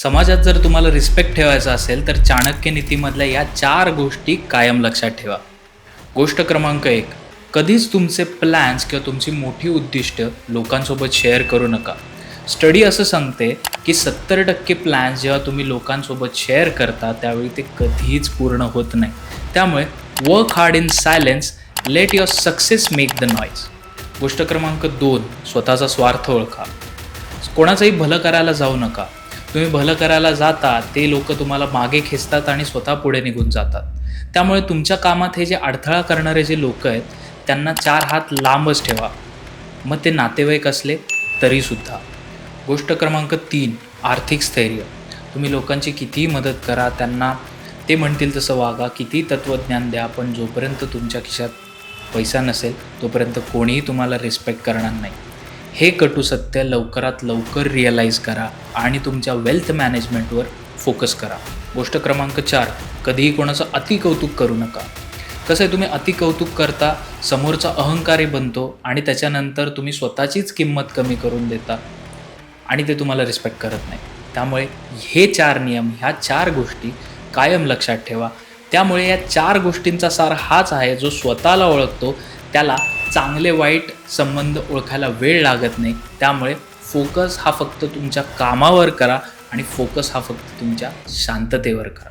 समाजात जर तुम्हाला रिस्पेक्ट ठेवायचा असेल तर चाणक्य नीतीमधल्या या 4 गोष्टी कायम लक्षात ठेवा. गोष्ट क्रमांक 1, कधीच तुमचे प्लॅन्स किंवा तुमची मोठी उद्दिष्ट लोकांसोबत शेअर करू नका. स्टडी असं सांगते की 70% प्लॅन्स जेव्हा तुम्ही लोकांसोबत शेअर करता त्यावेळी ते कधीच पूर्ण होत नाही. त्यामुळे work hard in silence, late your success make the noise. गोष्ट क्रमांक 2, स्वतःचा स्वार्थ ओळखा. कोणाचंही भलं करायला जाऊ नका. तुम्ही भलं करायला जाता ते लोक तुम्हाला मागे खेचतात आणि स्वतः पुढे निघून जातात. त्यामुळे तुमच्या कामात हे जे अडथळा करणारे जे लोक आहेत त्यांना 4 हात लांबच ठेवा, मग ते नातेवाईक असले तरीसुद्धा. गोष्ट क्रमांक 3, आर्थिक स्थैर्य. तुम्ही लोकांची कितीही मदत करा, त्यांना ते म्हणतील तसं वागा, कितीही तत्त्वज्ञान द्या, पण जोपर्यंत तुमच्या खिशात पैसा नसेल तोपर्यंत कोणीही तुम्हाला रिस्पेक्ट करणार नाही. हे कटू सत्य लवकरात लवकर रिअलाईज करा आणि तुमच्या वेल्थ मॅनेजमेंटवर फोकस करा. गोष्ट क्रमांक 4, कधीही कोणाचं अतिकौतुक करू नका. कसं आहे, तुम्ही अतिकौतुक करता, समोरचा अहंकारी बनतो आणि त्याच्यानंतर तुम्ही स्वतःचीच किंमत कमी करून देता आणि ते तुम्हाला रिस्पेक्ट करत नाही. त्यामुळे हे 4 नियम, ह्या 4 गोष्टी कायम लक्षात ठेवा. त्यामुळे या 4 गोष्टींचा सार हाच आहे, जो स्वतःला ओळखतो त्याला चांगले वाईट संबंध ओळखायला वेळ लागत नाही. त्यामुळे फोकस हा फक्त तुमच्या कामावर करा आणि फोकस हा फक्त तुमच्या शांततेवर करा.